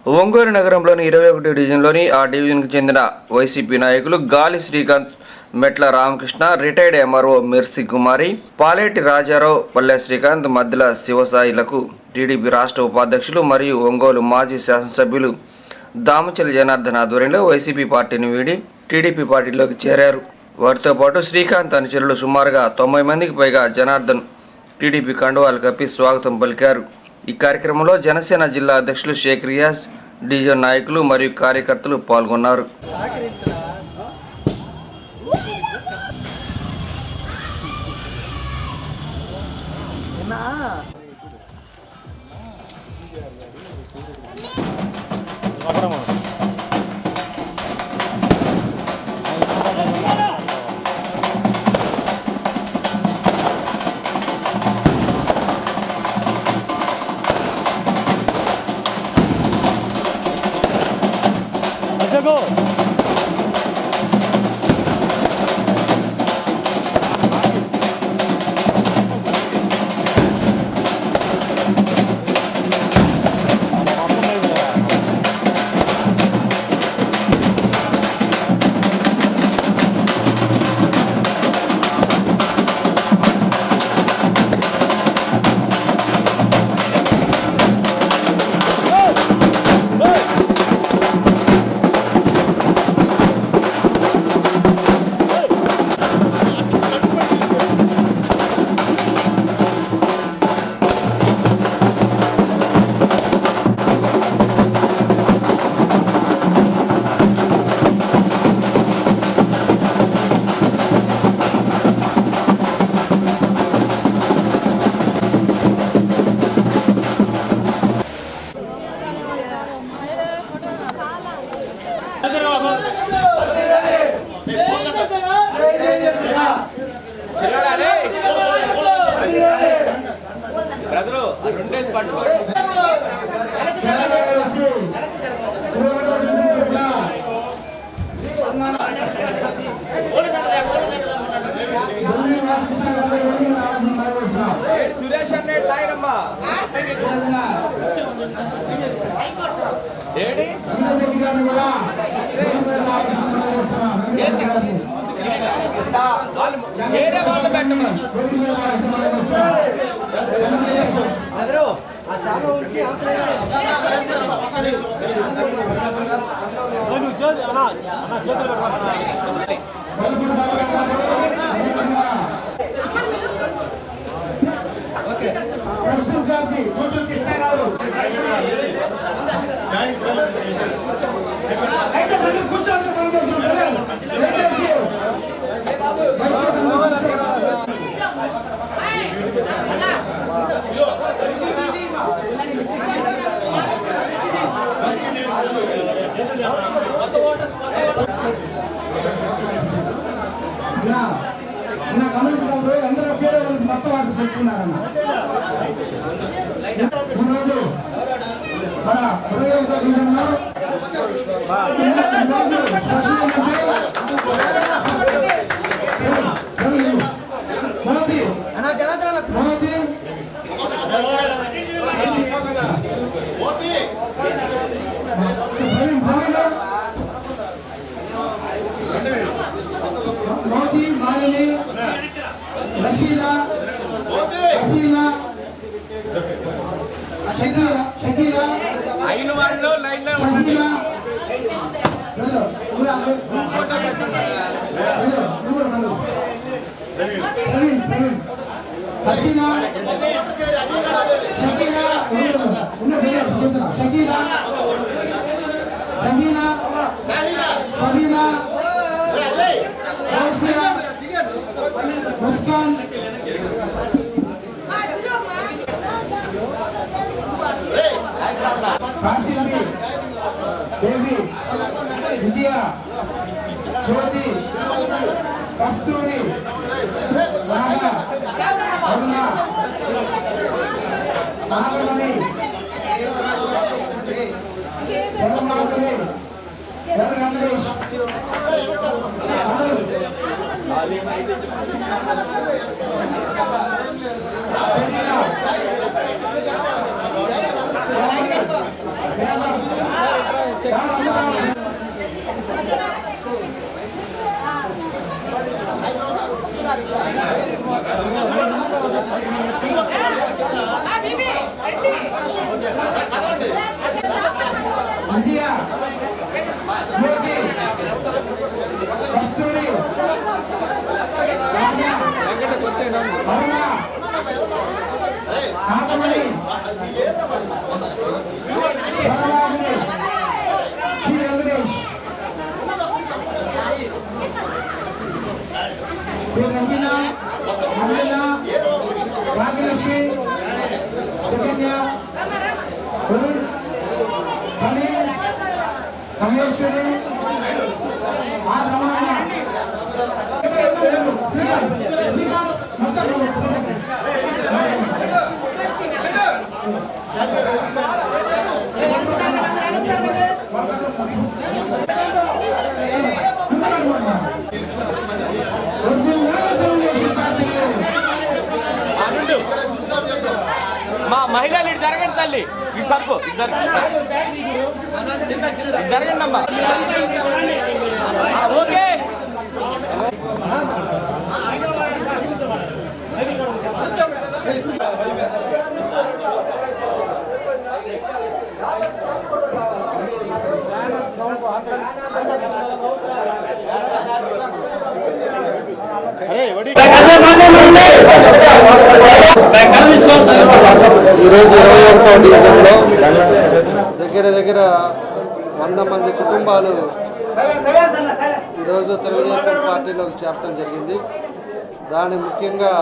ఒంగోలు నగరంలోని 21 డివిజన్లోని ఆ డివిజన్కు చెందిన వైసీపీ నాయకులు గాలి శ్రీకాంత్, మెట్ల రామకృష్ణ, రిటైర్డ్ ఎంఆర్ఓ మెర్సీ కుమారి, పాలేటి రాజారావు, పల్లె శ్రీకాంత్, మధ్యల శివసాయిలకు టీడీపీ రాష్ట్ర ఉపాధ్యక్షులు మరియు ఒంగోలు మాజీ శాసనసభ్యులు దామచల్లి జనార్దన్ ఆధ్వర్యంలో వైసీపీ పార్టీని వీడి టీడీపీ పార్టీలోకి చేరారు. వారితో పాటు శ్రీకాంత్ అనుచరులు సుమారుగా 90 మందికి పైగా జనార్దన్ టీడీపీ కండువాలు కప్పి స్వాగతం పలికారు. ఈ కార్యక్రమంలో జనసేన జిల్లా అధ్యక్షులు షేక్ రియాజ్, డివిజన్ నాయకులు మరియు కార్యకర్తలు పాల్గొన్నారు. go. విజయ, జ్యోతి, కస్తూరి, రాధ, అరుణ, నాగమణి, శర్మాధవి, వెంకటేష్, అనిల్, వేదం విజయ జ్యోతి కస్తూరి అరుణ నాగమణి వరరాజుని టి వెంకటేష్ టి రజీన మల్లెల భాగ్యలక్ష్మి సుకన్య వరుణ్ కలీం మహేశ్వరి ఆ రమణ శ్రీకాంత్ మొత్తం మా మహిళలు ఇటు జరగండి తల్లి ఇటు సర్పు జరగండి అమ్మా ఓకే ఈరోజు 21వ డివిజన్లో దగ్గర 100 మంది కుటుంబాలు ఈరోజు తెలుగుదేశం పార్టీలోకి చేరడం జరిగింది. దాని ముఖ్యంగా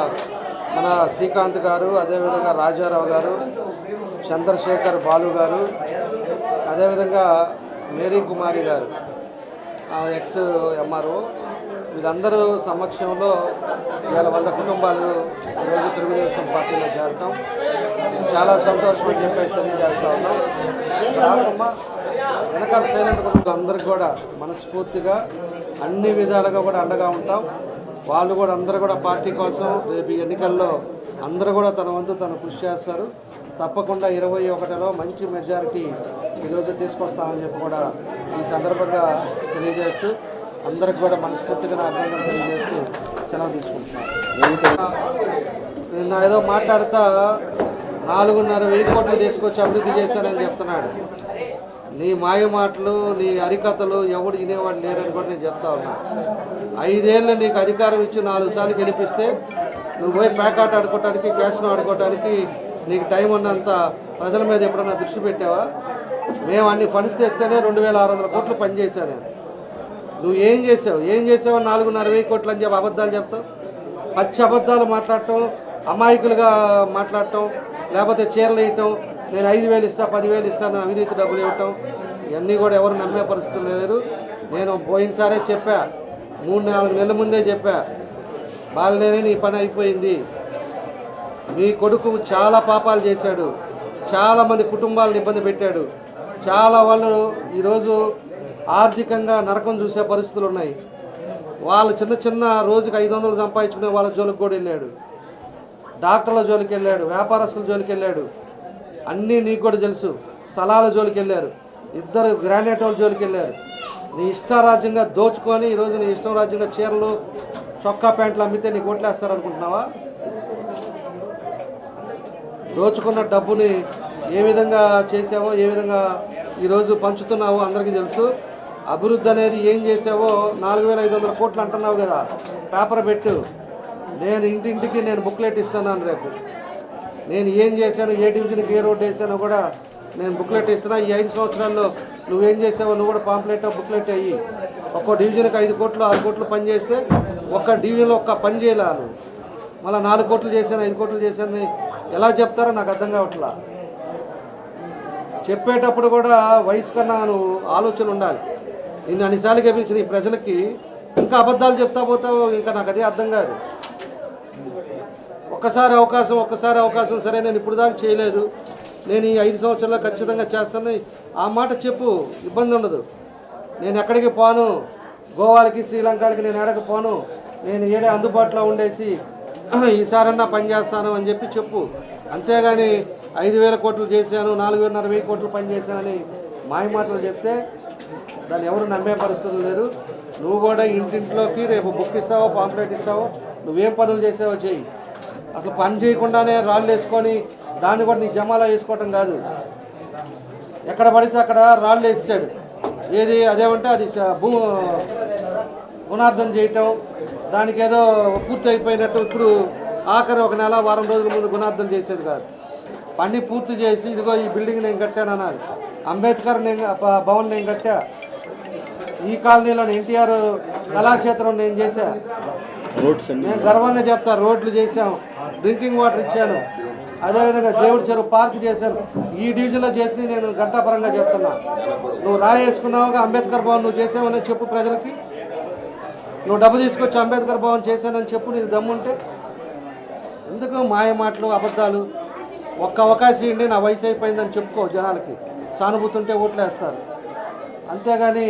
మన శ్రీకాంత్ గారు, అదేవిధంగా రాజారావు గారు, చంద్రశేఖర్ బాలు గారు, అదేవిధంగా మేరీ కుమారి గారు, ఎక్స్ ఎంఆర్ఓ, వీళ్ళందరూ సమక్షంలో ఇవాళ 100 కుటుంబాలు ఈరోజు తెలుగుదేశం పార్టీలో చేరటం చాలా సంతోషం అని చెప్పేసి తెలియజేస్తా ఉన్నాం. రాకమ్మ వెనకాల సైలెంట్ కుటుంబాలందరికీ కూడా మనస్ఫూర్తిగా అన్ని విధాలుగా కూడా అండగా ఉంటాం. వాళ్ళు కూడా అందరూ కూడా పార్టీ కోసం రేపు ఎన్నికల్లో అందరూ కూడా తన వంతు తను కృషి చేస్తారు. తప్పకుండా 21లో మంచి మెజారిటీ ఈరోజు తీసుకొస్తామని చెప్పి కూడా ఈ సందర్భంగా తెలియజేస్తూ అందరికి కూడా మనస్ఫూర్తిగా నా అభినందనలు తెలియజేస్తూ సెలవు తీసుకుంటున్నాను. నిన్న ఏదో మాట్లాడుతా 4,500 కోట్లు తీసుకొచ్చి అభివృద్ధి చేశానని చెప్తున్నాడు. నీ మాయ మాటలు, నీ హరికథలు ఎవడు వినేవాడు లేరని కూడా నేను చెప్తా ఉన్నా. 5 ఏళ్ళు నీకు అధికారం ఇచ్చి 4 సార్లు గెలిపిస్తే నువ్వు పోయి ప్యాకాట్ ఆడుకోవటానికి, క్యాష్ను ఆడుకోవటానికి నీకు టైం ఉన్నంత ప్రజల మీద ఎప్పుడన్నా దృష్టి పెట్టావా? మేము అన్ని ఫండ్స్ తెస్తేనే 2,600 కోట్లు పనిచేశాను. నువ్వు ఏం చేసావు? 4,500 కోట్లు అని చెప్పి అబద్ధాలు చెప్తావు. పచ్చి అబద్ధాలు మాట్లాడటం, అమాయకులుగా మాట్లాడటం, లేకపోతే చీరలు వేయటం, నేను 5,000 ఇస్తా, 10,000 ఇస్తాను, అవినీతి డబ్బులు ఇవ్వటం, ఇవన్నీ కూడా ఎవరు నమ్మే పరిస్థితులు లేరు. నేను పోయినసారే చెప్పా, 3-4 నెలల ముందే చెప్పా, బాగాలేనే నీ పని అయిపోయింది. మీ కొడుకు చాలా పాపాలు చేశాడు, చాలామంది కుటుంబాలను ఇబ్బంది పెట్టాడు, చాలా వాళ్ళు ఈరోజు ఆర్థికంగా నరకం చూసే పరిస్థితులు ఉన్నాయి. వాళ్ళు చిన్న రోజుకి 500 సంపాదించుకునే వాళ్ళ జోలికి కూడా వెళ్ళాడు, డాక్టర్ల జోలికి వెళ్ళాడు, వ్యాపారస్తుల జోలికి వెళ్ళాడు, అన్నీ నీకు కూడా తెలుసు. స్థలాల జోలికి వెళ్ళారు, 2 గ్రానైట్ వాళ్ళ జోలికి వెళ్ళారు. నీ ఇష్టారాజ్యంగా దోచుకొని ఈరోజు నీ ఇష్టం రాజ్యంగా చీరలు, చొక్కా ప్యాంట్లు అమ్మితే నీకు ఓట్లేస్తారనుకుంటున్నావా? దోచుకున్న డబ్బుని ఏ విధంగా చేసావో, ఏ విధంగా ఈరోజు పంచుతున్నావో అందరికీ తెలుసు. అభివృద్ధి అనేది ఏం చేసావో 4,500 కోట్లు అంటున్నావు కదా, పేపర్ పెట్టు. నేను ఇంటింటికి నేను బుక్లెట్ ఇస్తున్నాను. రేపు నేను ఏం చేశాను, ఏ డివిజన్కి ఏ రోడ్డు వేసానో కూడా నేను బుక్లెట్ ఇస్తున్నా. ఈ 5 సంవత్సరాల్లో నువ్వేం చేసావో నువ్వు కూడా పాంప్లెట్ బుక్లెట్ అయ్యి ఒక్కో డివిజన్కి 5 కోట్లు 6 కోట్లు పని చేస్తే ఒక్క డివిజన్లో ఒక్క పని చేయాలి. మళ్ళీ 4 కోట్లు చేశాను, 5 కోట్లు చేశాను ఎలా చెప్తారో నాకు అర్థం కావట్లా. చెప్పేటప్పుడు కూడా వయసు కన్నా నువ్వు ఆలోచన ఉండాలి. నిన్ను అన్నిసార్లు గెలిపించిన ఈ ప్రజలకి ఇంకా అబద్ధాలు చెప్తా పోతావు, ఇంకా నాకు అదే అర్థం కాదు. ఒక్కసారి అవకాశం సరే నేను ఇప్పుడు దాకా చేయలేదు, నేను ఈ 5 సంవత్సరాల్లో ఖచ్చితంగా చేస్తాను ఆ మాట చెప్పు, ఇబ్బంది ఉండదు. నేను ఎక్కడికి పోను, గోవాలకి శ్రీలంకలకి నేను ఎక్కడికి పోను, నేను ఏడే అందుబాటులో ఉండేసి ఈసారన్నా పనిచేస్తాను అని చెప్పు. అంతేగాని 5,000 కోట్లు చేశాను, 4,500 కోట్లు పనిచేశానని మాయ మాటలు చెప్తే దాన్ని ఎవరు నమ్మే పరిస్థితులు లేరు. నువ్వు కూడా ఇంటింట్లోకి రేపు బుక్ ఇస్తావో పాంప్లెట్ ఇస్తావో నువ్వేం పనులు చేసావో చెయ్యి. అసలు పని చేయకుండానే రాళ్ళు వేసుకొని దాన్ని కూడా నీ జమాలా వేసుకోవటం కాదు. ఎక్కడ పడితే అక్కడ రాళ్ళు వేసాడు. ఏది అదేమంటే అది గుణార్థం చేయటం, దానికి ఏదో పూర్తి అయిపోయినట్టు ఇప్పుడు ఆఖరి ఒక నెల వారం రోజుల ముందు గుణార్థం చేసేది కాదు. పని పూర్తి చేసి ఇదిగో ఈ బిల్డింగ్ నేను కట్టాను అనాలి. అంబేద్కర్ భవన్ నేను కట్టా, ఈ కాలనీలో ఎన్టీఆర్ కళాక్షేత్రం నేను చేశా, నేను గర్వంగా చెప్తా. రోడ్లు చేశాం, డ్రింకింగ్ వాటర్ ఇచ్చాను, అదేవిధంగా దేవుడి చెరువు పార్క్ చేశాను. ఈ డివిజన్లో చేసి నేను ఘంటాపరంగా చెప్తున్నా. నువ్వు రాయేసుకున్నావుగా అంబేద్కర్ భవన్ నువ్వు చేసావని చెప్పు ప్రజలకి. నువ్వు డబ్బు తీసుకొచ్చి అంబేద్కర్ భవన్ చేశానని చెప్పు, నీకు దమ్ముంటే. ఎందుకు మాయ మాటలు, అబద్ధాలు? ఒక్క అవకాశం ఏంటి, నా వయసు అయిపోయిందని చెప్పుకో. జనాలకి సానుభూతి ఉంటే ఓట్లు వేస్తారు. అంతేగాని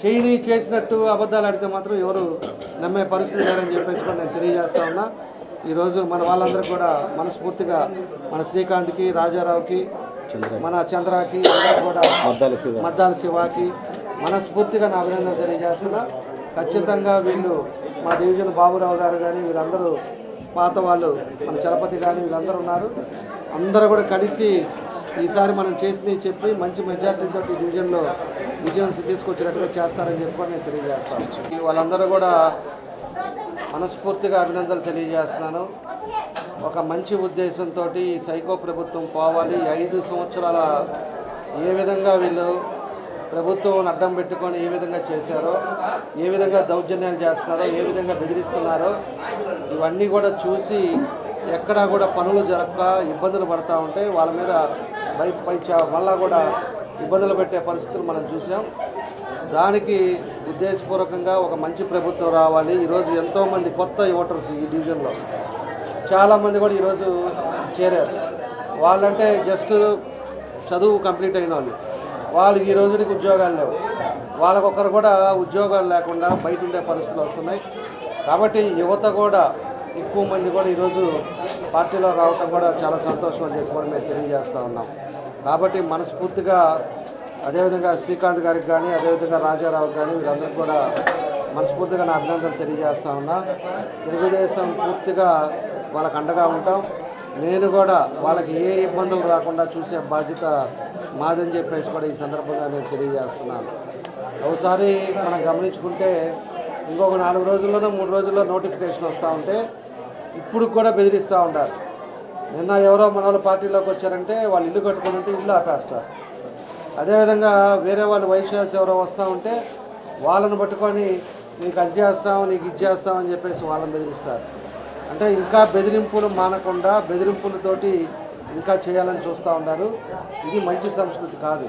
చేయని చేసినట్టు అబద్ధాలు ఆడితే మాత్రం ఎవరు నమ్మే పరిస్థితి లేరని చెప్పేసి కూడా నేను తెలియజేస్తా ఉన్నా. ఈరోజు మన వాళ్ళందరికీ కూడా మనస్ఫూర్తిగా మన శ్రీకాంత్కి, రాజారావుకి, మన చంద్రకి, అందరూ కూడా మద్దాల శివాకి మనస్ఫూర్తిగా నా అభినందనలు తెలియజేస్తున్నా. ఖచ్చితంగా వీళ్ళు మా డివిజన్ బాబురావు గారు కానీ వీళ్ళందరూ పాత వాళ్ళు, మన చలపతి కానీ వీళ్ళందరూ ఉన్నారు. అందరూ కూడా కలిసి ఈసారి మనం చేసినవి చెప్పి మంచి మెజార్టీతో ఈ డివిజన్లో విజయం తీసుకొచ్చినట్టుగా చేస్తారని చెప్పి నేను తెలియజేస్తాను. వాళ్ళందరూ కూడా మనస్ఫూర్తిగా అభినందనలు తెలియజేస్తున్నాను. ఒక మంచి ఉద్దేశంతో ఈ సైకో ప్రభుత్వం పోవాలి. 5 సంవత్సరాల ఏ విధంగా వీళ్ళు ప్రభుత్వం అడ్డం పెట్టుకొని ఏ విధంగా చేశారో, ఏ విధంగా దౌర్జన్యాలు చేస్తున్నారో, ఏ విధంగా బెదిరిస్తున్నారో ఇవన్నీ కూడా చూసి ఎక్కడా కూడా పనులు జరగక ఇబ్బందులు పడుతూ ఉంటే వాళ్ళ మీద మళ్ళా కూడా ఇబ్బందులు పెట్టే పరిస్థితులు మనం చూసాం. దానికి ఉద్దేశపూర్వకంగా ఒక మంచి ప్రభుత్వం రావాలి. ఈరోజు ఎంతోమంది కొత్త ఓటర్స్ ఈ డివిజన్లో చాలామంది కూడా ఈరోజు చేరారు. వాళ్ళంటే జస్ట్ చదువు కంప్లీట్ అయిన వాళ్ళు ఈ రోజుకి ఉద్యోగాలు లేవు. వాళ్ళకొకరు కూడా ఉద్యోగాలు లేకుండా బయట ఉండే పరిస్థితులు వస్తున్నాయి. కాబట్టి యువత కూడా ఎక్కువ మంది కూడా ఈరోజు పార్టీలో రావటం కూడా చాలా సంతోషం అని చెప్పి కూడా మేము తెలియజేస్తూ ఉన్నాం. కాబట్టి మనస్ఫూర్తిగా అదేవిధంగా శ్రీకాంత్ గారికి కానీ అదేవిధంగా రాజారావుకి కానీ వీళ్ళందరికీ కూడా మనస్ఫూర్తిగా నా అభినందనలు తెలియజేస్తూ ఉన్నా. తెలుగుదేశం పూర్తిగా వాళ్ళకు అండగా ఉంటాం. నేను కూడా వాళ్ళకి ఏ ఇబ్బందులు రాకుండా చూసే బాధ్యత మాదని చెప్పేసి కూడా ఈ సందర్భంగా నేను తెలియజేస్తున్నాను. ఒకసారి మనం గమనించుకుంటే ఇంకొక 4 రోజుల్లోనో 3 రోజుల్లో నోటిఫికేషన్ వస్తూ ఉంటే ఇప్పుడు కూడా బెదిరిస్తూ ఉంటారు. నిన్న ఎవరో మన వాళ్ళు పార్టీలోకి వచ్చారంటే వాళ్ళు ఇల్లు కట్టుకుని ఉంటే ఇల్లు ఆపేస్తారు. అదేవిధంగా వేరే వాళ్ళు వైశ్యాస్ ఎవరో వస్తూ ఉంటే వాళ్ళను పట్టుకొని నీకు అది చేస్తాం, నీకు ఇది చేస్తామని చెప్పేసి వాళ్ళని బెదిరిస్తారు. అంటే ఇంకా బెదిరింపులు మానకుండా బెదిరింపులతోటి ఇంకా చేయాలని చూస్తూ ఉన్నారు. ఇది మంచి సంస్కృతి కాదు.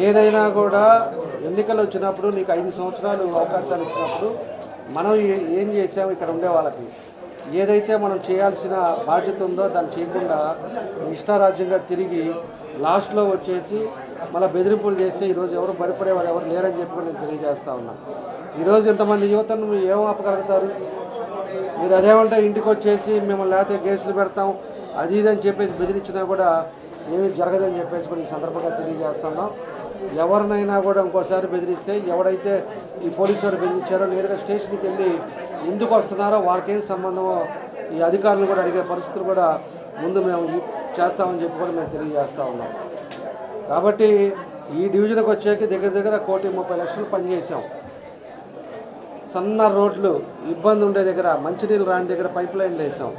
ఏదైనా కూడా ఎన్నికలు వచ్చినప్పుడు నీకు 5 సంవత్సరాలు అవకాశాలు ఇచ్చినప్పుడు మనం ఏం చేసాము, ఇక్కడ ఉండే వాళ్ళకి ఏదైతే మనం చేయాల్సిన బాధ్యత ఉందో దాన్ని చేయకుండా ఇష్టారాజ్యంగా తిరిగి లాస్ట్లో వచ్చేసి మళ్ళీ బెదిరింపులు చేస్తే ఈరోజు ఎవరు భయపడేవారు ఎవరు లేరని చెప్పి నేను తెలియజేస్తూ ఉన్నాను. ఈరోజు ఇంతమంది యువతను ఏం ఆపగలుగుతారు? మీరు అదేమంటే ఇంటికి వచ్చేసి మిమ్మల్ని లేకపోతే కేసులు పెడతాం అది ఇదని చెప్పేసి బెదిరించినా కూడా ఏమీ జరగదని చెప్పేసి కూడా ఈ సందర్భంగా తెలియజేస్తున్నాం. ఎవరినైనా కూడా ఇంకోసారి బెదిరిస్తే ఎవడైతే ఈ పోలీసు వారు బెదిరించారో నేరుగా స్టేషన్కి వెళ్ళి ఎందుకు వస్తున్నారో వాళ్ళకేం సంబంధమో ఈ అధికారులు కూడా అడిగే పరిస్థితులు కూడా ముందు మేము చేస్తామని చెప్పి కూడా మేము తెలియజేస్తూ ఉన్నాం. కాబట్టి ఈ డివిజన్కి వచ్చేకి దగ్గర 1,30,00,000 పనిచేసాం. సన్న రోడ్లు ఇబ్బంది ఉండే దగ్గర, మంచినీళ్ళు రాని దగ్గర పైప్ లైన్లు వేసాం.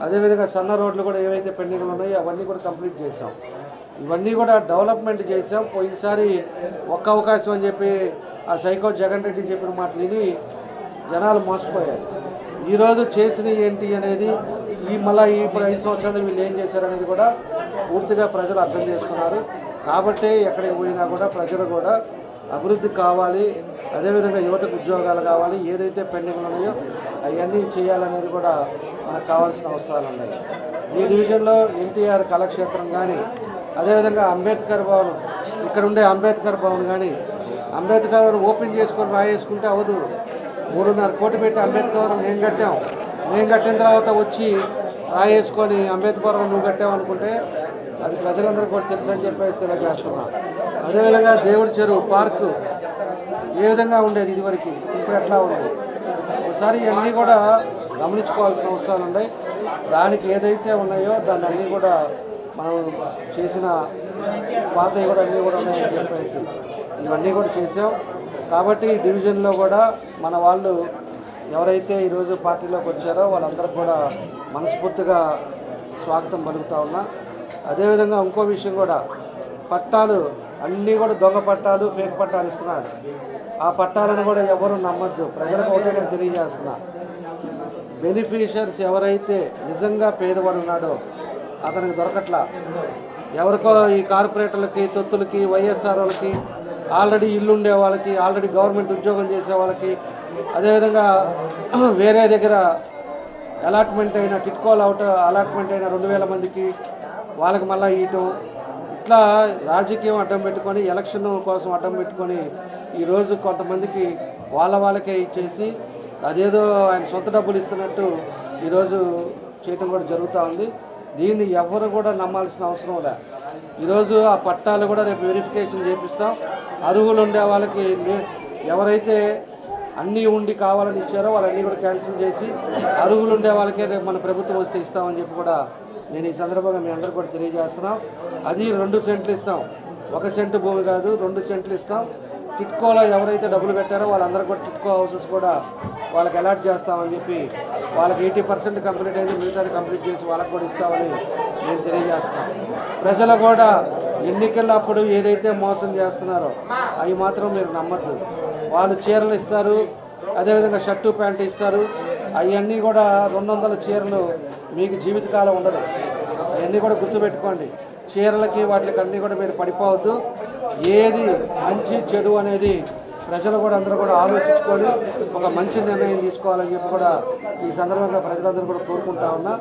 అదేవిధంగా సన్న రోడ్లు కూడా ఏవైతే పెండింగ్లు ఉన్నాయో అవన్నీ కూడా కంప్లీట్ చేసాం. ఇవన్నీ కూడా డెవలప్మెంట్ చేసాం. పోయినసారి ఒక్క అవకాశం అని చెప్పి ఆ సైకో జగన్ రెడ్డి చెప్పిన మాటలు విని జనాలు మోసపోయారు. ఈరోజు చేసిన ఏంటి అనేది ఇప్పుడు 5 సంవత్సరాలు వీళ్ళు ఏం చేశారనేది కూడా పూర్తిగా ప్రజలు అర్థం చేసుకున్నారు. కాబట్టి ఎక్కడికి పోయినా కూడా ప్రజలు కూడా అభివృద్ధి కావాలి, అదేవిధంగా యువతకు ఉద్యోగాలు కావాలి, ఏదైతే పెండింగ్లు ఉన్నాయో అవన్నీ చేయాలనేది కూడా మనకు కావాల్సిన అవసరాలు ఉన్నాయి. ఈ డివిజన్లో ఎన్టీఆర్ కళాక్షేత్రం కానీ అదేవిధంగా అంబేద్కర్ భవన్, ఇక్కడ ఉండే అంబేద్కర్ భవన్ కానీ అంబేద్కర్ భవన్ ఓపెన్ చేసుకొని రాయేసుకుంటే అవ్వదు. 3.5 కోట్లు పెట్టి అంబేద్కర్ భవన్ మేము కట్టిన తర్వాత వచ్చి రాయేసుకొని అంబేద్కర్ భవన్ నువ్వు కట్టావు అనుకుంటే అది ప్రజలందరికీ కూడా తెలుసు అని చెప్పేసి తెలియజేస్తున్నాం. అదేవిధంగా దేవుడి చెరువు పార్కు ఏ విధంగా ఉండేది ఇదివరకు, ఇప్పుడు ఎట్లా ఉంది, ఒకసారి ఇవన్నీ కూడా గమనించుకోవాల్సిన అవసరాలు ఉన్నాయి. దానికి ఏదైతే ఉన్నాయో దాన్ని అన్నీ కూడా మనం చేసిన పాతవి కూడా అన్నీ కూడా ఉన్నాయని చెప్పేసి ఇవన్నీ కూడా చేసాం. కాబట్టి ఈ డివిజన్లో కూడా మన వాళ్ళు ఎవరైతే ఈరోజు పార్టీలోకి వచ్చారో వాళ్ళందరికీ కూడా మనస్ఫూర్తిగా స్వాగతం పలుకుతా ఉన్నా. అదేవిధంగా ఇంకో విషయం కూడా, పట్టాలు అన్నీ కూడా దొంగ పట్టాలు, ఫేక్ పట్టాలు ఇస్తున్నాడు. ఆ పట్టాలను కూడా ఎవరు నమ్మద్దు. ప్రజలకు ఒకటే నేను తెలియజేస్తున్నా, బెనిఫిషియర్స్ ఎవరైతే నిజంగా పేదవాడు ఉన్నాడో అతనికి దొరకట్లా. ఎవరికో ఈ కార్పొరేటర్లకి, తొత్తులకి, వైఎస్ఆర్ వాళ్ళకి, ఆల్రెడీ ఇల్లు ఉండే వాళ్ళకి, ఆల్రెడీ గవర్నమెంట్ ఉద్యోగం చేసే వాళ్ళకి, అదేవిధంగా వేరే దగ్గర అలాట్మెంట్ అయిన టిట్కోల్ అలాట్మెంట్ అయిన 2000 మందికి వాళ్ళకి మళ్ళీ ఇయటం, ఇట్లా రాజకీయం అడ్డం పెట్టుకొని, ఎలక్షన్ కోసం అడ్డం పెట్టుకొని ఈరోజు కొంతమందికి వాళ్ళకే ఇచ్చేసి అదేదో ఆయన సొంత డబ్బులు ఇస్తున్నట్టు ఈరోజు చేయటం కూడా జరుగుతూ ఉంది. దీన్ని ఎవరు కూడా నమ్మాల్సిన అవసరం లే. ఈరోజు ఆ పట్టాలు కూడా రేపు వెరిఫికేషన్ చేపిస్తాం. అర్హులు ఉండే వాళ్ళకి ఎవరైతే అన్నీ ఉండి కావాలని ఇచ్చారో వాళ్ళన్నీ కూడా క్యాన్సిల్ చేసి అర్హులు ఉండే వాళ్ళకే రేపు మన ప్రభుత్వం వస్తే ఇస్తామని చెప్పి కూడా నేను ఈ సందర్భంగా మీ అందరూ కూడా తెలియజేస్తున్నాం. అది 2 సెంట్లు ఇస్తాం, 1 సెంటు భూమి కాదు, 2 సెంట్లు ఇస్తాం. టిట్కోలో ఎవరైతే డబ్బులు కట్టారో వాళ్ళందరూ కూడా టిట్కో హౌసెస్ కూడా వాళ్ళకి అలాట్ చేస్తామని చెప్పి, వాళ్ళకి 80% కంప్లీట్ అయింది, మిగతాది కంప్లీట్ చేసి వాళ్ళకి కూడా ఇస్తామని నేను తెలియజేస్తాను. ప్రజలు కూడా ఎన్నికలప్పుడు ఏదైతే మోసం చేస్తున్నారో అవి మాత్రం మీరు నమ్మద్దు. వాళ్ళు చీరలు ఇస్తారు, అదేవిధంగా షర్టు ప్యాంటు ఇస్తారు. అవన్నీ కూడా 200 చీరలు మీకు జీవితకాలం ఉండదు. అవన్నీ కూడా గుర్తుపెట్టుకోండి. చీరలకి వాటికి అన్నీ కూడా మీరు పడిపోవద్దు. ఏది మంచి చెడు అనేది ప్రజలు కూడా అందరూ కూడా ఆలోచించుకొని ఒక మంచి నిర్ణయం తీసుకోవాలని చెప్పి కూడా ఈ సందర్భంగా ప్రజలందరూ కూడా కోరుకుంటా ఉన్నా.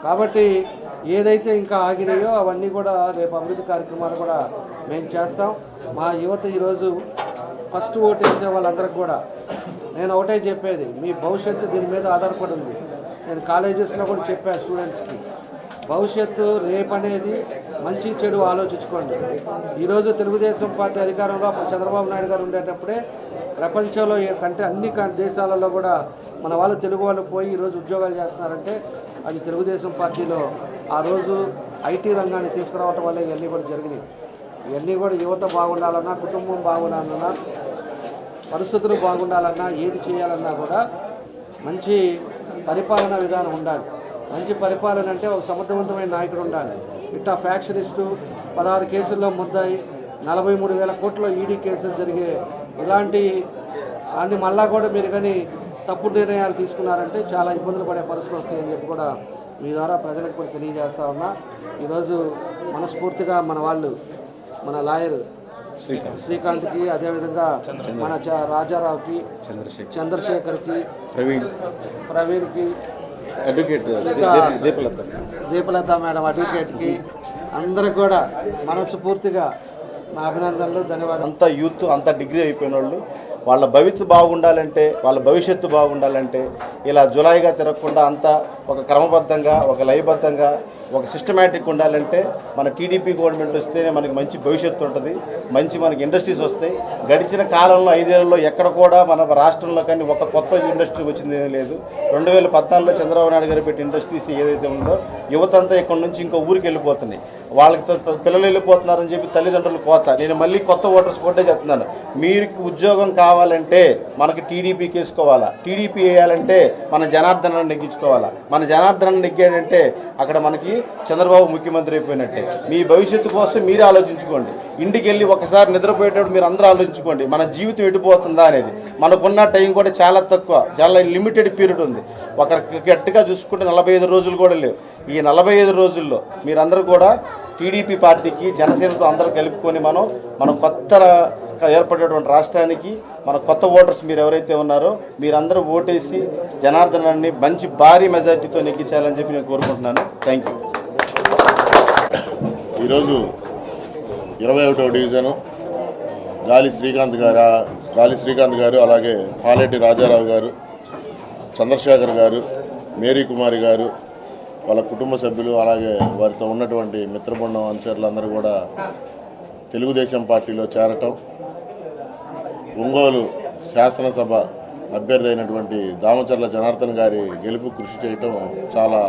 కాబట్టి ఏదైతే ఇంకా ఆగినాయో అవన్నీ కూడా రేపు అభివృద్ధి కార్యక్రమాలు కూడా మేము చేస్తాం. మా యువత ఈరోజు ఫస్ట్ ఓటు వేసే వాళ్ళందరికీ కూడా నేను ఒకటే చెప్పేది, మీ భవిష్యత్తు దీని మీద ఆధారపడి ఉంది. నేను కాలేజెస్లో కూడా చెప్పాను స్టూడెంట్స్కి, భవిష్యత్తు రేపు అనేది మంచి చెడు ఆలోచించుకోండి. ఈరోజు తెలుగుదేశం పార్టీ అధికారంలో అప్పుడు చంద్రబాబు నాయుడు గారు ఉండేటప్పుడే ప్రపంచంలో కంటే అన్ని దేశాలలో కూడా మన వాళ్ళు తెలుగు వాళ్ళు పోయి ఈరోజు ఉద్యోగాలు చేస్తున్నారంటే అది తెలుగుదేశం పార్టీలో ఆ రోజు ఐటీ రంగాన్ని తీసుకురావటం వల్ల ఇవన్నీ కూడా జరిగినాయి. ఇవన్నీ కూడా యువత బాగుండాలన్నా, కుటుంబం బాగుండాలన్నా, పరిస్థితులు బాగుండాలన్నా, ఏది చేయాలన్నా కూడా మంచి పరిపాలనా విధానం ఉండాలి. మంచి పరిపాలన అంటే ఒక సమర్థవంతమైన నాయకుడు ఉండాలి. ఇట్టా ఫ్యాక్షనిస్టు 16 కేసుల్లో ముద్దాయి 43,000 కోట్ల ఈడీ కేసెస్ జరిగే ఇలాంటి అన్ని మళ్ళా కూడా మీరు కానీ తప్పుడు నిర్ణయాలు తీసుకున్నారంటే చాలా ఇబ్బందులు పడే పరిస్థితులు వస్తాయని చెప్పి కూడా మీ ద్వారా ప్రజలకు కూడా తెలియజేస్తా ఉన్నా. ఈరోజు మనస్ఫూర్తిగా మన వాళ్ళు, మన లాయర్ శ్రీకాంత్కి, అదేవిధంగా మన రాజారావుకి, చంద్రశేఖర్కి, ప్రవీణ్కి, అడ్వకేట్ దీపలత మేడం అడ్వకేట్కి అందరూ కూడా మనస్ఫూర్తిగా నా అభినందనలు, ధన్యవాదాలు. అంత యూత్, అంత డిగ్రీ అయిపోయిన వాళ్ళు వాళ్ళ భవిష్యత్తు బాగుండాలంటే ఇలా జులాయిగా తిరగకుండా అంతా ఒక క్రమబద్ధంగా, ఒక లయబద్ధంగా, ఒక సిస్టమేటిక్ ఉండాలంటే మన టీడీపీ గవర్నమెంట్ వస్తేనే మనకి మంచి భవిష్యత్తు ఉంటుంది, మనకి ఇండస్ట్రీస్ వస్తాయి. గడిచిన కాలంలో 5 ఏళ్లలో ఎక్కడ కూడా మన రాష్ట్రంలో కానీ ఒక కొత్త ఇండస్ట్రీ వచ్చింది లేదు. 2014లో చంద్రబాబు నాయుడు గారు పెట్టిన ఇండస్ట్రీస్ ఏదైతే ఉందో యువతంతా ఇక్కడ నుంచి ఇంకో ఊరికి వెళ్ళిపోతున్నాయి. వాళ్ళకి పిల్లలు వెళ్ళిపోతున్నారని చెప్పి తల్లిదండ్రులు కోత. నేను మళ్ళీ కొత్త ఓటర్స్ కూడా చెప్తున్నాను, మీరు ఉద్యోగం కావాలంటే మనకి టీడీపీకి వేసుకోవాలా, టీడీపీ వేయాలంటే మన జనార్దనాన్ని నెగ్గించుకోవాలా. మన జనార్దనాన్ని నెగ్గాడంటే అక్కడ మనకి చంద్రబాబు ముఖ్యమంత్రి అయిపోయినట్టే. మీ భవిష్యత్తు కోసం మీరు ఆలోచించుకోండి. ఇంటికి వెళ్ళి ఒకసారి నిద్రపోయేటప్పుడు మీరు అందరూ ఆలోచించుకోండి, మన జీవితం ఎడిపోతుందా అనేది. మనకున్న టైం కూడా చాలా తక్కువ, చాలా లిమిటెడ్ పీరియడ్ ఉంది. ఒక గట్టిగా చూసుకుంటే 45 రోజులు కూడా లేవు. ఈ 45 రోజుల్లో మీరందరూ కూడా టీడీపీ పార్టీకి, జనసేనతో అందరూ కలుపుకొని మనం కొత్త ఏర్పడేటువంటి రాష్ట్రానికి మన కొత్త ఓటర్స్ మీరు ఎవరైతే ఉన్నారో మీరందరూ ఓటేసి జనార్దనాన్ని మంచి భారీ మెజార్టీతో నెగ్గించాలని చెప్పి నేను కోరుకుంటున్నాను. Thank you. ఈరోజు 21వ డివిజను గాలి శ్రీకాంత్ గారు, అలాగే పాలేటి రాజారావు గారు, చంద్రశేఖర్ గారు, మేరీ కుమారి గారు, వాళ్ళ కుటుంబ సభ్యులు, అలాగే వారితో ఉన్నటువంటి మిత్రబృందం అనుచరులందరూ కూడా తెలుగుదేశం పార్టీలో చేరటం, ఒంగోలు శాసనసభ అభ్యర్థి అయినటువంటి దామచర్ల జనార్దన్ గారి గెలుపు కృషి చేయటం చాలా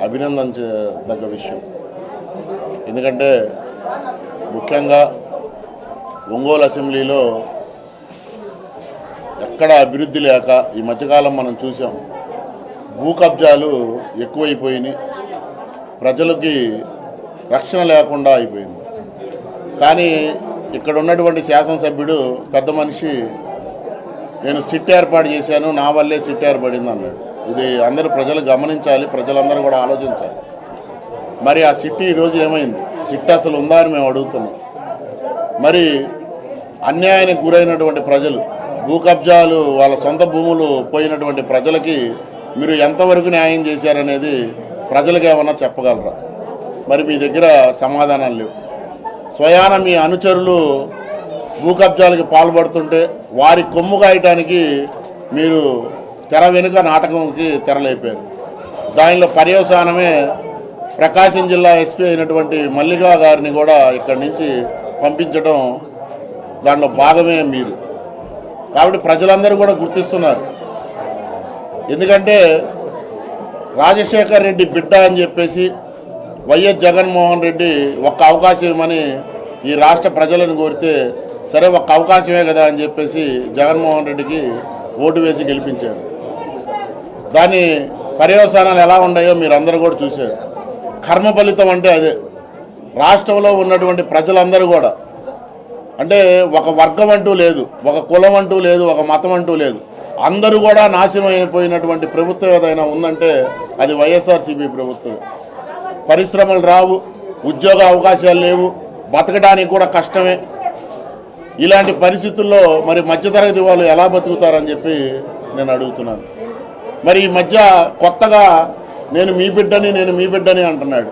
అభినందించదగ్గ విషయం. ఎందుకంటే ముఖ్యంగా ఒంగోలు అసెంబ్లీలో ఎక్కడ అభివృద్ధి లేక ఈ మధ్యకాలం మనం చూసాం, భూ కబ్జాలు ఎక్కువైపోయినాయి, ప్రజలకి రక్షణ లేకుండా అయిపోయింది. కానీ ఇక్కడ ఉన్నటువంటి శాసనసభ్యుడు పెద్ద మనిషి, నేను సిట్ ఏర్పాటు చేశాను, నా వల్లే సిట్ ఏర్పడింది అన్నాడు. ఇది అందరూ ప్రజలు గమనించాలి, ప్రజలందరూ కూడా ఆలోచించాలి. మరి ఆ సిట్ ఈరోజు ఏమైంది? సిట్ అసలు ఉందా అని మేము అడుగుతున్నాం. మరి అన్యాయానికి గురైనటువంటి ప్రజలు, భూ కబ్జాలు, వాళ్ళ సొంత భూములు పోయినటువంటి ప్రజలకి మీరు ఎంతవరకు న్యాయం చేశారనేది ప్రజలకు ఏమన్నా చెప్పగలరా? మరి మీ దగ్గర సమాధానాలు లేవు. స్వయాన మీ అనుచరులు భూ కబ్జాలకి పాల్పడుతుంటే వారి కొమ్ము కాయటానికి మీరు తెర వెనుక నాటకంకి తెరలేపారు. దానిలో పర్యవసానమే ప్రకాశం జిల్లా ఎస్పీ అయినటువంటి మల్లికా గారిని కూడా ఇక్కడి నుంచి పంపించడం దాంట్లో భాగమే మీరు. కాబట్టి ప్రజలందరూ కూడా గుర్తిస్తున్నారు. ఎందుకంటే రాజశేఖర్ రెడ్డి బిడ్డ అని చెప్పేసి వైఎస్ జగన్మోహన్ రెడ్డి ఒక్క అవకాశం ఇవ్వమని ఈ రాష్ట్ర ప్రజలను కోరితే, సరే ఒక్క అవకాశమే కదా అని చెప్పేసి జగన్మోహన్ రెడ్డికి ఓటు వేసి గెలిపించారు. దాని పర్యవసానాలు ఎలా ఉన్నాయో మీరు అందరూ కూడా చూశారు. కర్మ ఫలితం అంటే అదే. రాష్ట్రంలో ఉన్నటువంటి ప్రజలందరూ కూడా, అంటే ఒక వర్గం అంటూ లేదు, ఒక కులం అంటూ లేదు, ఒక మతం అంటూ లేదు, అందరూ కూడా నాశనం అయిపోయినటువంటి ప్రభుత్వం ఏదైనా ఉందంటే అది వైఎస్ఆర్సీపీ ప్రభుత్వం. పరిశ్రమలు రావు, ఉద్యోగ అవకాశాలు లేవు, బతకడానికి కూడా కష్టమే. ఇలాంటి పరిస్థితుల్లో మరి మధ్యతరగతి వాళ్ళు ఎలా బతుకుతారని చెప్పి నేను అడుగుతున్నాను. మరి ఈ మధ్య కొత్తగా నేను మీ బిడ్డని అంటున్నాడు.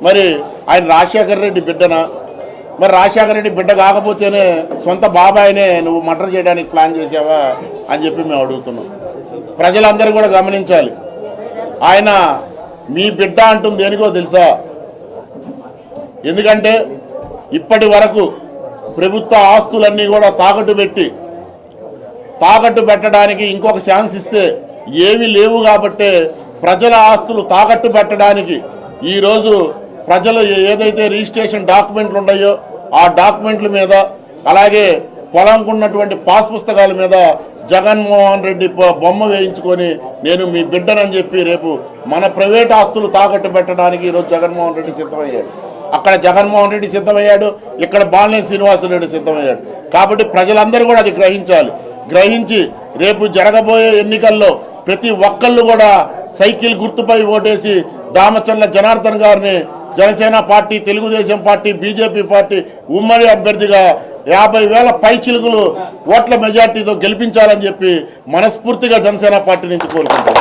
మరి ఆయన రాజశేఖర రెడ్డి బిడ్డనా? మరి రాజశేఖర రెడ్డి బిడ్డ కాకపోతేనే సొంత బాబాయినే నువ్వు మర్డర్ చేయడానికి ప్లాన్ చేసావా అని చెప్పి మేము అడుగుతున్నాం. ప్రజలందరూ కూడా గమనించాలి. ఆయన మీ బిడ్డ అంటుంది దేనికో తెలుసా? ఎందుకంటే ఇప్పటి వరకు ప్రభుత్వ ఆస్తులన్నీ కూడా తాకట్టు పెట్టడానికి ఇంకొక ఛాన్స్ ఇస్తే ఏమీ లేవు కాబట్టే ప్రజల ఆస్తులు తాకట్టు పెట్టడానికి ఈరోజు ప్రజలు ఏదైతే రిజిస్ట్రేషన్ డాక్యుమెంట్లు ఉన్నాయో ఆ డాక్యుమెంట్ల మీద, అలాగే పొలంకు ఉన్నటువంటి పాస్ పుస్తకాల మీద జగన్మోహన్ రెడ్డి బొమ్మ వేయించుకొని నేను మీ బిడ్డనని చెప్పి రేపు మన ప్రైవేట్ ఆస్తులు తాకట్టు పెట్టడానికి ఈరోజు జగన్మోహన్ రెడ్డి సిద్ధమయ్యాడు. అక్కడ జగన్మోహన్ రెడ్డి సిద్ధమయ్యాడు, ఇక్కడ బాలినేని శ్రీనివాసరెడ్డి సిద్ధమయ్యాడు. కాబట్టి ప్రజలందరూ కూడా అది గ్రహించి రేపు జరగబోయే ఎన్నికల్లో ప్రతి ఒక్కళ్ళు కూడా సైకిల్ గుర్తుపై ఓటేసి దామచర్ల జనార్దన్ గారిని Janasena party, Telugu Desam party, BJP party ఉమ్మడి అభ్యర్థిగా 50,000 పైచిలుకులు ఓట్ల మెజార్టీతో గెలిపించాలని చెప్పి మనస్ఫూర్తిగా జనసేన పార్టీ నుంచి కోరుకుంటున్నాను.